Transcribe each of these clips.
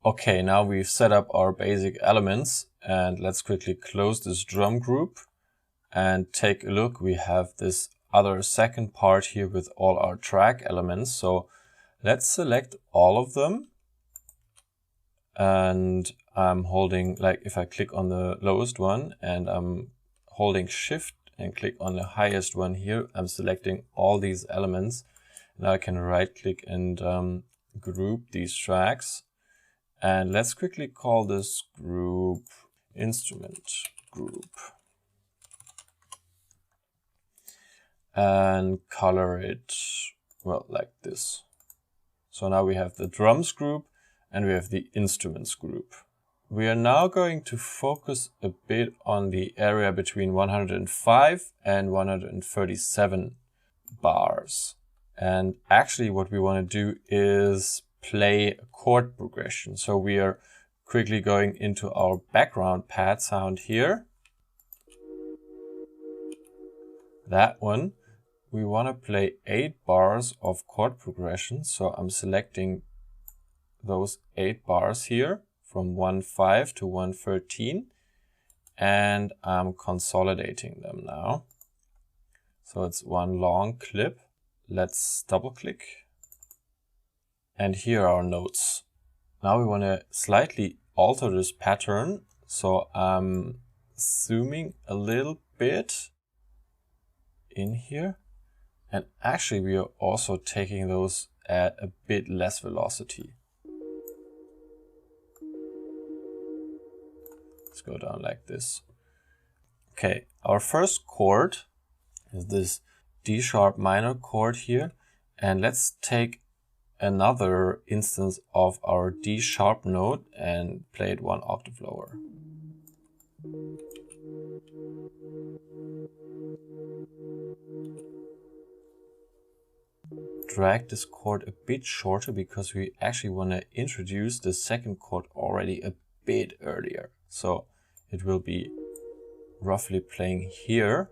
Okay, now we've set up our basic elements, and let's quickly close this drum group and take a look. We have this other second part here with all our track elements. So let's select all of them. And I'm holding, like if I click on the lowest one and I'm holding Shift and click on the highest one here, I'm selecting all these elements. Now I can right click and group these tracks. And let's quickly call this group instrument group. And color it, well, like this. So now we have the drums group and we have the instruments group. We are now going to focus a bit on the area between 105 and 137 bars. And actually what we want to do is play a chord progression. So we are quickly going into our background pad sound here. That one. We want to play 8 bars of chord progression. So I'm selecting those 8 bars here from 1.5 to 1.13 and I'm consolidating them now. So it's one long clip. Let's double click. And here are our notes. Now we want to slightly alter this pattern. So I'm zooming a little bit in here. And actually we are also taking those at a bit less velocity. Let's go down like this. Okay, our first chord is this D sharp minor chord here. And let's take another instance of our D sharp note and play it 1 octave lower. Drag this chord a bit shorter because we actually want to introduce the second chord already a bit earlier. So it will be roughly playing here.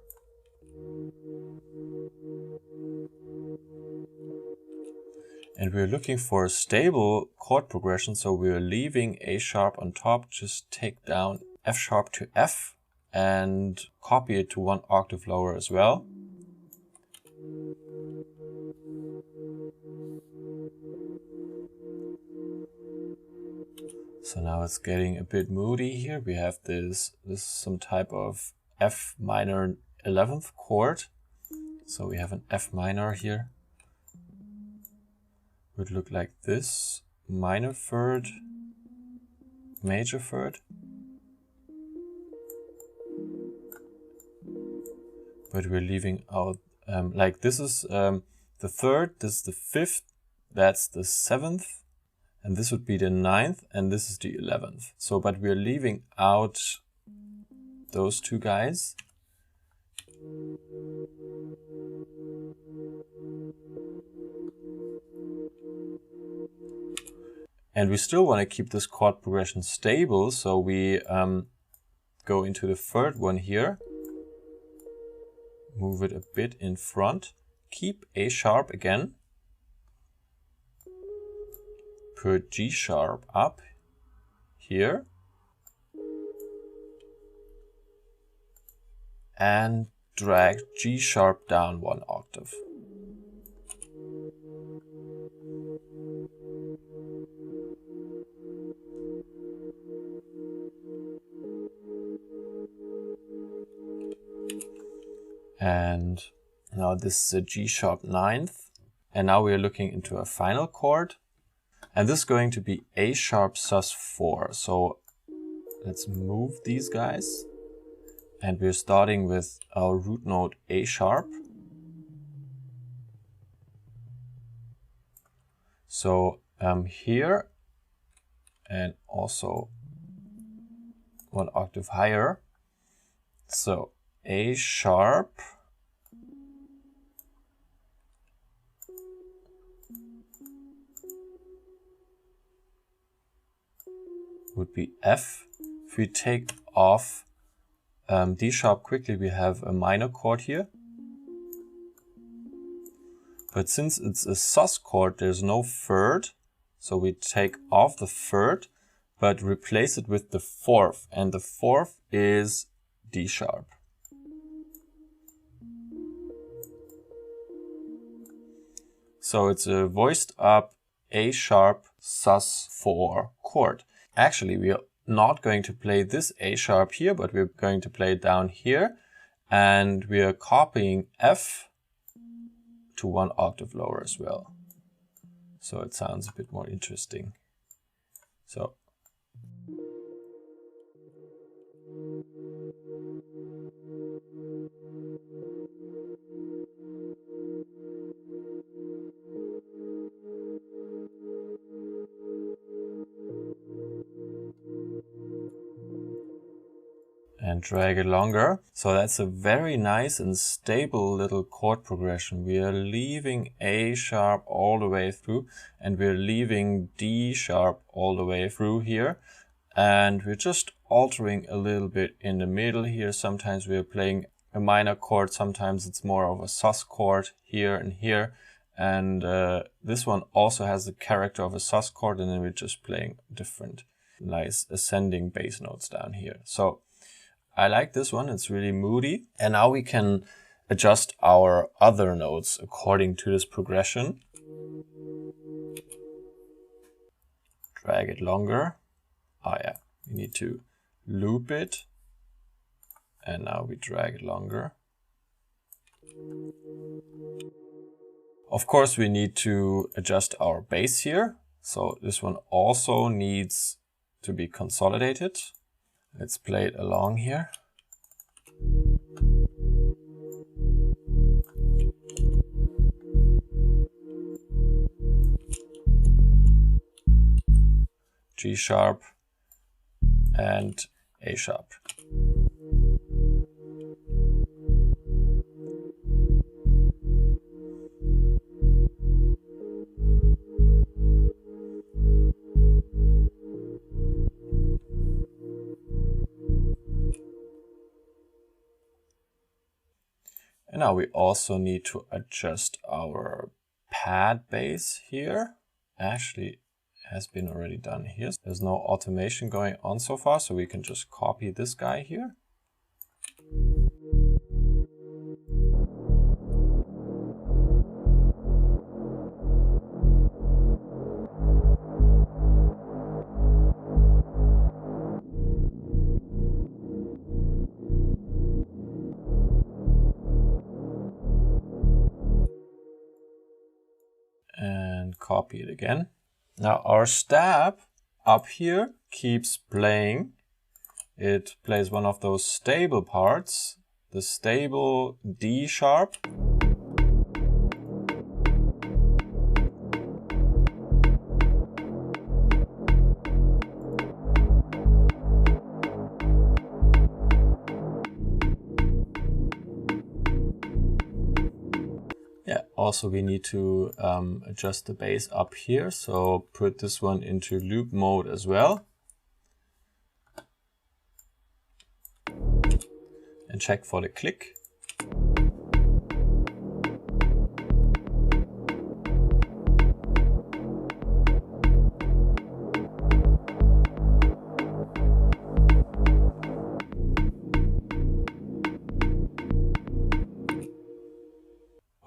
And we're looking for a stable chord progression, so we're leaving A sharp on top. Just take down F sharp to F and copy it to 1 octave lower as well. So now it's getting a bit moody here. We have this some type of F minor 11th chord. So we have an F minor here. Would look like this: minor third, major third. But we're leaving out, like this is the third, this is the fifth, that's the 7th. And this would be the 9th, and this is the 11th. So, but we're leaving out those two guys. And we still want to keep this chord progression stable, so we go into the third one here. Move it a bit in front. Keep A sharp again. Put G sharp up here and drag G sharp down 1 octave. And now this is a G sharp 9th. And now we are looking into a final chord. And this is going to be A sharp sus4. So let's move these guys. And we're starting with our root note A sharp. So here and also 1 octave higher. So A sharp, would be F. If we take off D sharp quickly, we have a minor chord here. But since it's a sus chord, there's no third. So we take off the third. but replace it with the fourth, and the fourth is D sharp. So it's a voiced up A sharp sus4 chord. Actually, we are not going to play this A sharp here, but we're going to play it down here, and we are copying F to 1 octave lower as well. So it sounds a bit more interesting. So and drag it longer. So that's a very nice and stable little chord progression. We are leaving A sharp all the way through, and we're leaving D sharp all the way through here. And we're just altering a little bit in the middle here. Sometimes we're playing a minor chord, sometimes it's more of a sus chord here and here. And this one also has the character of a sus chord, and then we're just playing different nice ascending bass notes down here. So I like this one, it's really moody. And now we can adjust our other notes according to this progression. Drag it longer. Oh yeah, we need to loop it. And now we drag it longer. Of course, we need to adjust our bass here. So this one also needs to be consolidated. Let's play it along here. G sharp and A sharp. And now we also need to adjust our pad bass here. Actually, has been already done here. There's no automation going on so far, so we can just copy this guy here. And copy it again. Now our stab up here keeps playing. It plays one of those stable parts, the stable D sharp. Also, we need to adjust the bass up here, so put this one into loop mode as well. And check for the click.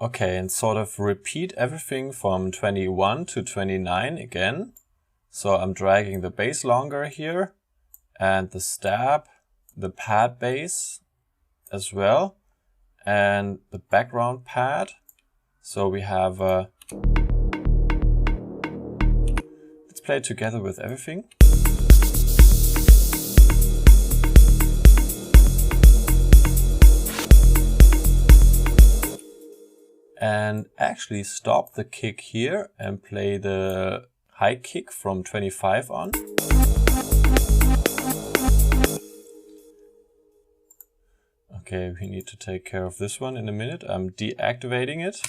Okay, and sort of repeat everything from 21 to 29 again. So I'm dragging the bass longer here, and the stab, the pad bass as well, and the background pad. So we have, let's play it together with everything. And actually stop the kick here and play the high kick from 25 on. Okay, we need to take care of this one in a minute. I'm deactivating it.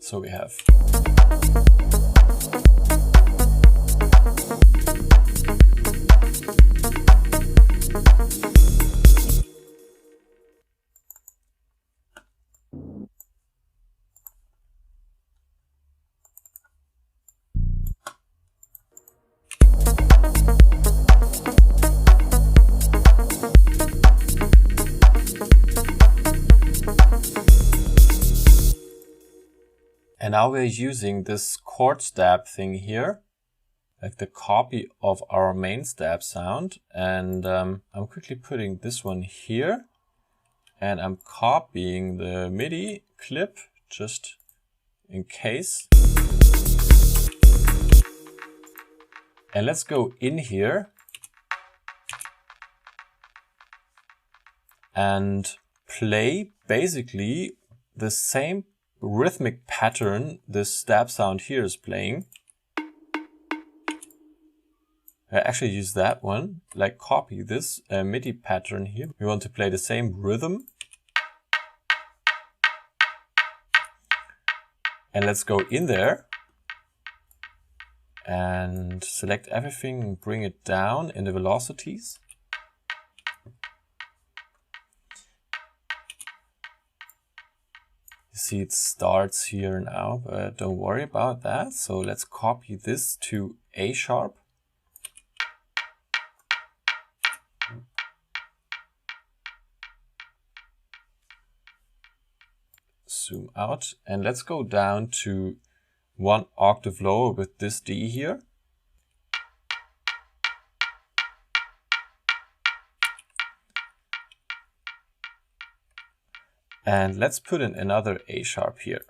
So we have And now we're using this chord stab thing here, like the copy of our main stab sound. And I'm quickly putting this one here. And I'm copying the MIDI clip just in case. And let's go in here and play basically the same rhythmic pattern this stab sound here is playing. I actually use that one, like copy this MIDI pattern here. We want to play the same rhythm. And let's go in there and select everything and bring it down in the velocities. You see it starts here now, but don't worry about that. So let's copy this to A sharp. Zoom out and let's go down to 1 octave lower with this D here. And let's put in another A sharp here.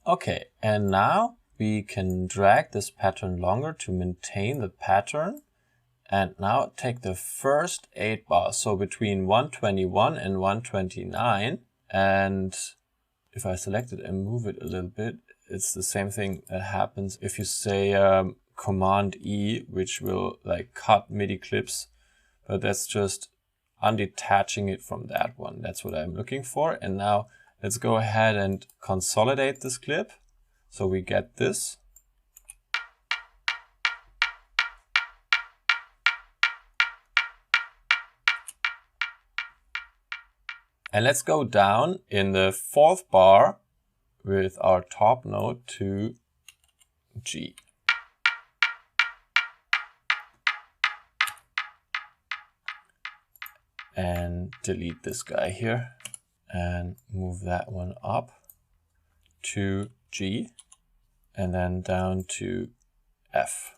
Okay, and now we can drag this pattern longer to maintain the pattern. And now take the first 8 bars, so between 121 and 129. And if I select it and move it a little bit, it's the same thing that happens if you say Command E, which will like cut MIDI clips, but that's just undetaching it from that one. That's what I'm looking for. And now let's go ahead and consolidate this clip so we get this. And let's go down in the 4th bar with our top note to G. And delete this guy here and move that one up to G and then down to F.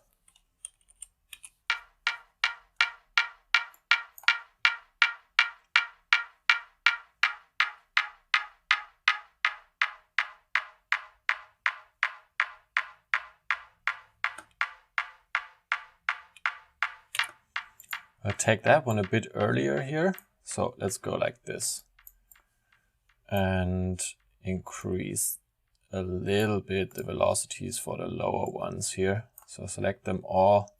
I'll take that one a bit earlier here. So let's go like this and increase a little bit the velocities for the lower ones here. So select them all.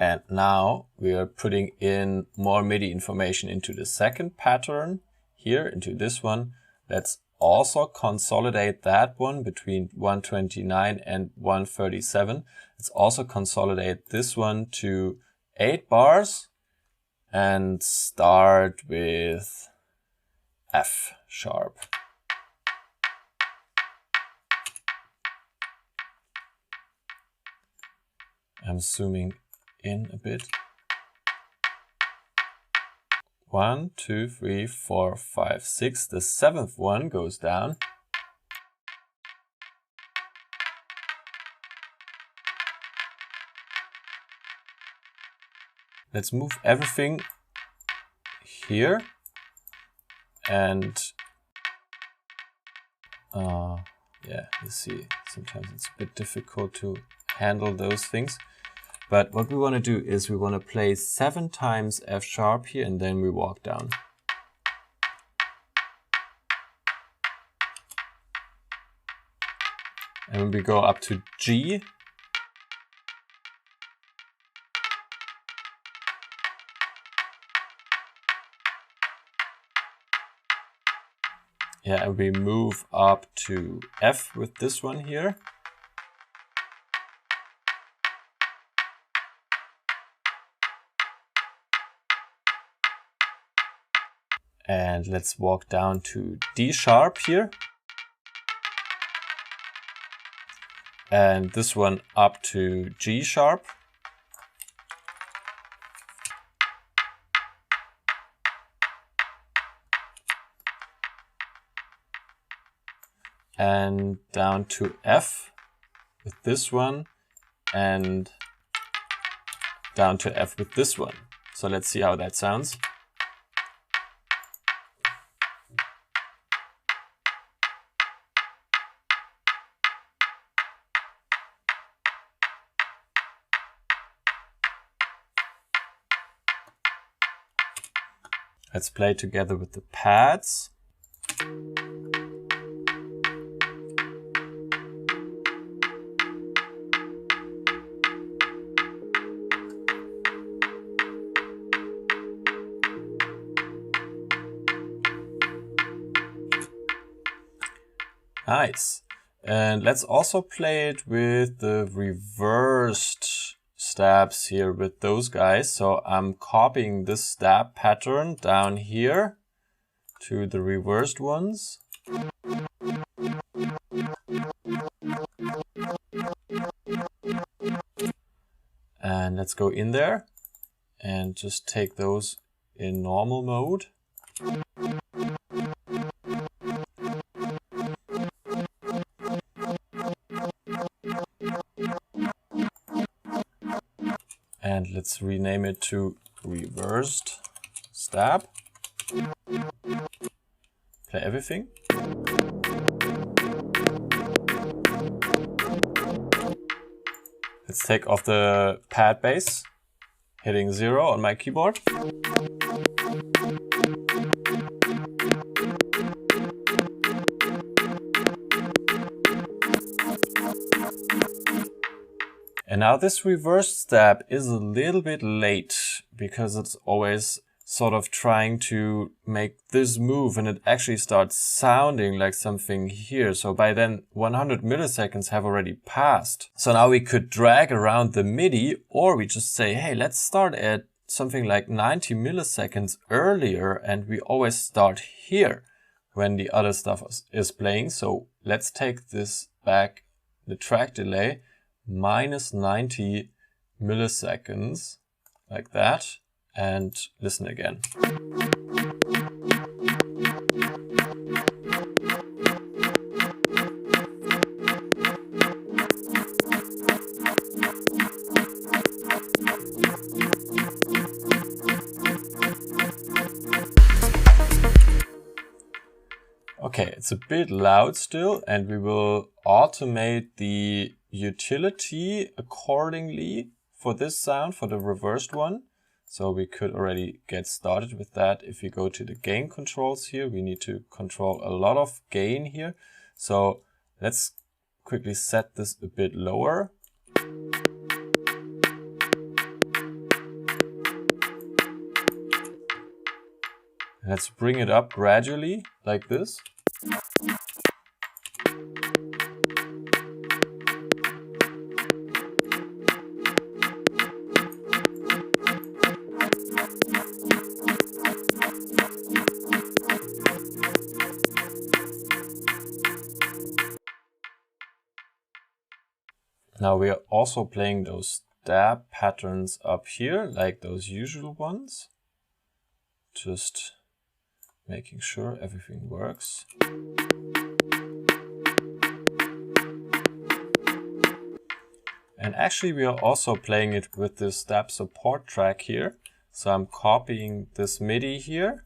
And now we are putting in more MIDI information into the second pattern here, into this one. Let's also consolidate that one between 129 and 137. Let's also consolidate this one to 8 bars and start with F sharp. I'm zooming in a bit. 1, 2, 3, 4, 5, 6. The 7th one goes down. Let's move everything here and yeah, you see, sometimes it's a bit difficult to handle those things. But what we want to do is we want to play 7 times F sharp here and then we walk down. And when we go up to G, yeah, and we move up to F with this one here. And let's walk down to D sharp here. And this one up to G sharp. And down to F with this one, and down to F with this one. So let's see how that sounds. Let's play together with the pads. Nice. And let's also play it with the reversed stabs here with those guys. So I'm copying this stab pattern down here to the reversed ones. And let's go in there and just take those in normal mode. And let's rename it to reversed stab. Play everything. Let's take off the pad bass, hitting 0 on my keyboard. And now this reversed stab is a little bit late because it's always sort of trying to make this move and it actually starts sounding like something here. So by then 100 milliseconds have already passed. So now we could drag around the MIDI, or we just say, hey, let's start at something like 90 milliseconds earlier, and we always start here when the other stuff is playing. So let's take this back, the track delay, minus 90 milliseconds, like that, and listen again. Okay, it's a bit loud still, and we will automate the utility accordingly for this sound, for the reversed one. So we could already get started with that. If you go to the gain controls here, we need to control a lot of gain here. So let's quickly set this a bit lower. Let's bring it up gradually, like this. Now we are also playing those stab patterns up here, like those usual ones. Just making sure everything works. And actually we are also playing it with this stab support track here. So I'm copying this MIDI here.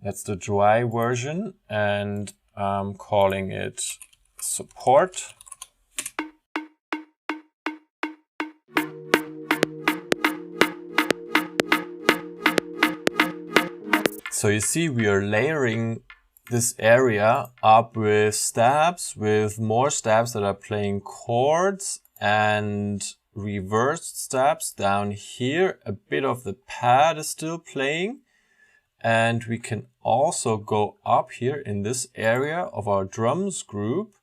That's the dry version, and I'm calling it support. So you see we are layering this area up with stabs, with more stabs that are playing chords and reversed stabs down here. A bit of the pad is still playing. And we can also go up here in this area of our drums group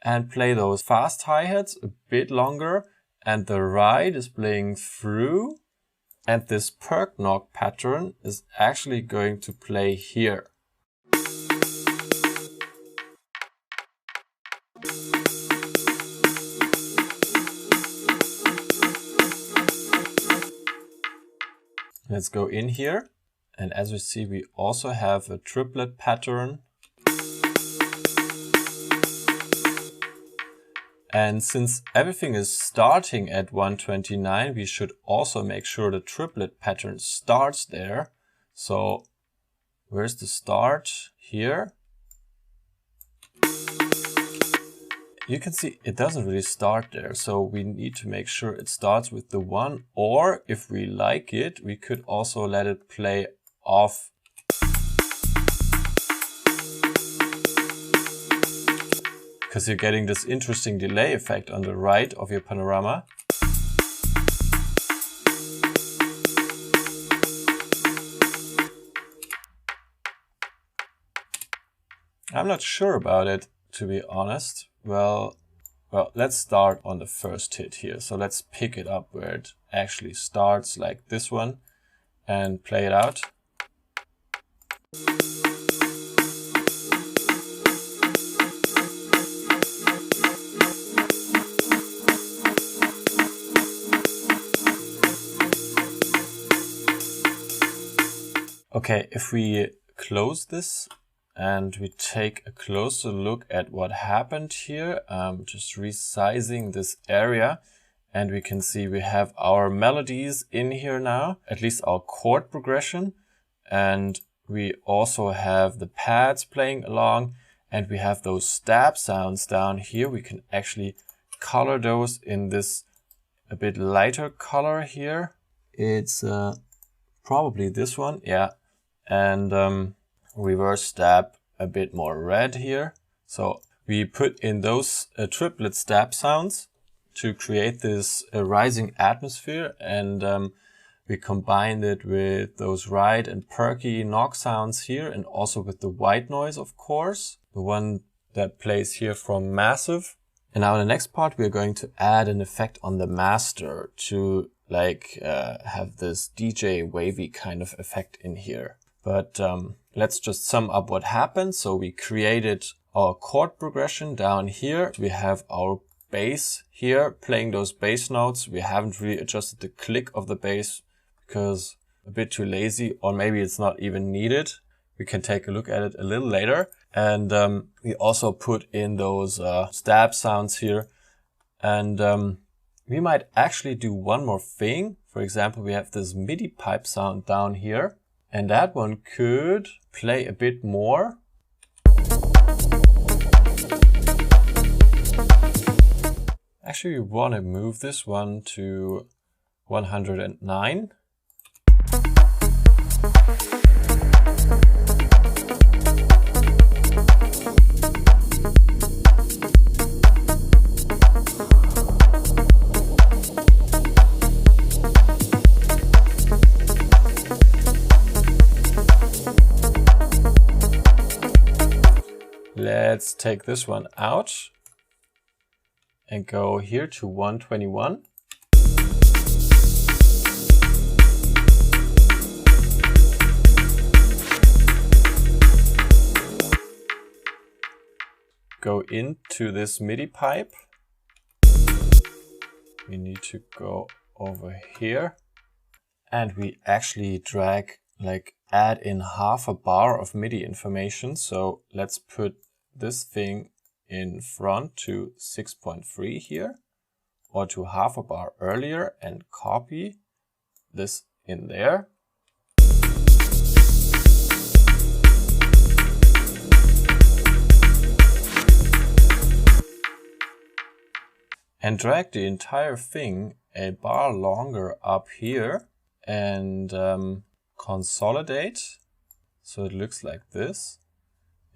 and play those fast hi-hats a bit longer, and the ride is playing through, and this perk knock pattern is actually going to play here. Let's go in here, and as we see, we also have a triplet pattern. And since everything is starting at 129, we should also make sure the triplet pattern starts there. So where's the start? Here. You can see it doesn't really start there, so we need to make sure it starts with the 1, or if we like it, we could also let it play off. Because you're getting this interesting delay effect on the right of your panorama. I'm not sure about it, to be honest. Well, let's start on the first hit here. So let's pick it up where it actually starts, like this one, and play it out. Okay, if we close this and we take a closer look at what happened here, just resizing this area, and we can see we have our melodies in here now, at least our chord progression, and we also have the pads playing along, and we have those stab sounds down here. We can actually color those in this a bit lighter color here. It's probably this one, yeah. And reverse stab a bit more red here. So we put in those triplet stab sounds to create this rising atmosphere, and we combined it with those ride and perky knock sounds here, and also with the white noise, of course, the one that plays here from Massive. And now in the next part, we're going to add an effect on the master to have this DJ wavy kind of effect in here. But let's just sum up what happened. So we created our chord progression down here. We have our bass here playing those bass notes. We haven't really adjusted the click of the bass because a bit too lazy, or maybe it's not even needed. We can take a look at it a little later. And we also put in those stab sounds here. And we might actually do one more thing. For example, we have this MIDI pipe sound down here. And that one could play a bit more. Actually, we want to move this one to 109. Let's take this one out and go here to 121. Go into this MIDI pipe. We need to go over here, and we actually add in half a bar of MIDI information. So let's put this thing in front to 6.3 here, or to half a bar earlier, and copy this in there. And drag the entire thing a bar longer up here, and consolidate so it looks like this.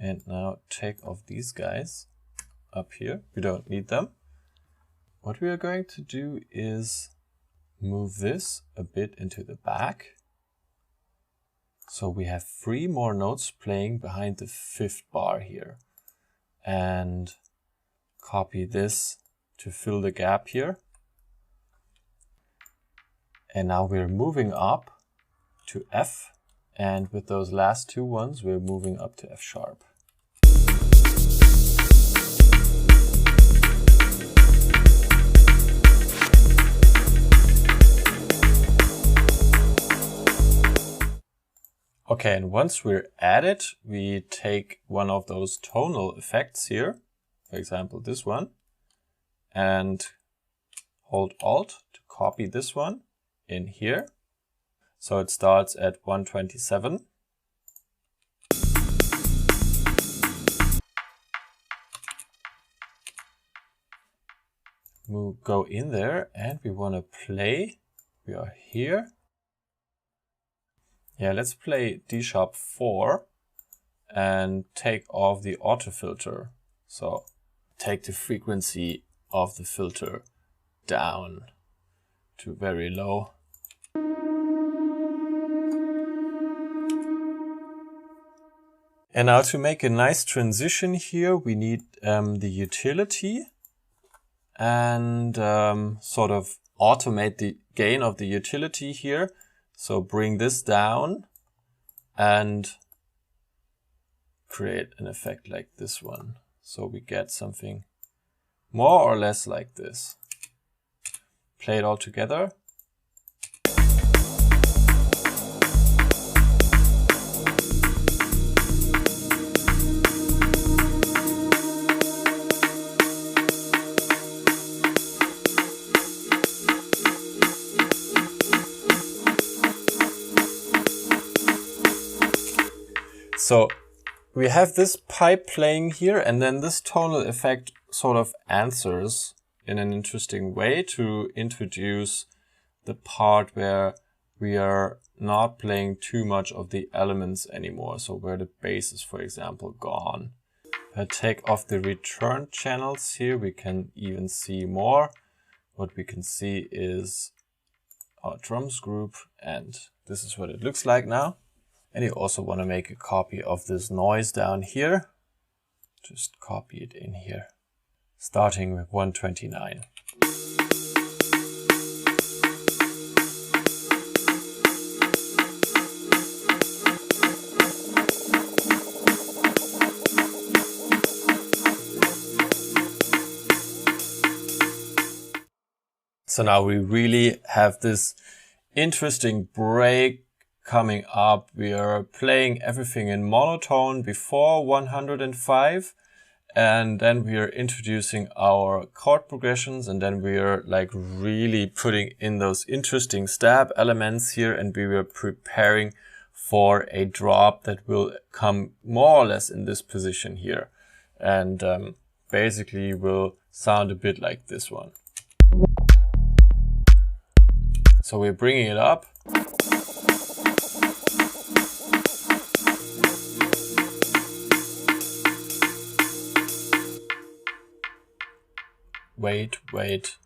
And now take off these guys up here. We don't need them. What we are going to do is move this a bit into the back. So we have 3 more notes playing behind the 5th bar here. And Copy this to fill the gap here. And now we're moving up to F. And with those last two ones, we're moving up to F sharp. Okay, and once we're at it, we take one of those tonal effects here, for example this one, and hold Alt to copy this one in here. So it starts at 127. We'll go in there and we want to play. We are here. Yeah, let's play D sharp 4 and take off the auto filter. So take the frequency of the filter down to very low. And now to make a nice transition here, we need the utility and sort of automate the gain of the utility here. So bring this down and create an effect like this one. So we get something more or less like this. Play it all together. So we have this pipe playing here, and then this tonal effect sort of answers in an interesting way to introduce the part where we are not playing too much of the elements anymore. So where the bass is, for example, gone. If I take off the return channels here, we can even see more. What we can see is our drums group, and this is what it looks like now. And you also want to make a copy of this noise down here. Just copy it in here, starting with 129. So now we really have this interesting break coming up. We are playing everything in monotone before 105, and then we are introducing our chord progressions, and then we are like really putting in those interesting stab elements here, and we were preparing for a drop that will come more or less in this position here, and basically will sound a bit like this one. So we're bringing it up. Wait.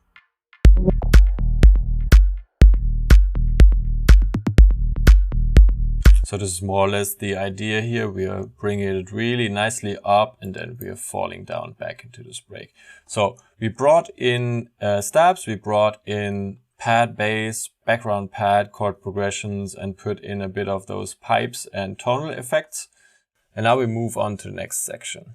So this is more or less the idea here. We are bringing it really nicely up, and then we are falling down back into this break. So we brought in stabs, we brought in pad bass, background pad, chord progressions, and put in a bit of those pipes and tonal effects. And now we move on to the next section.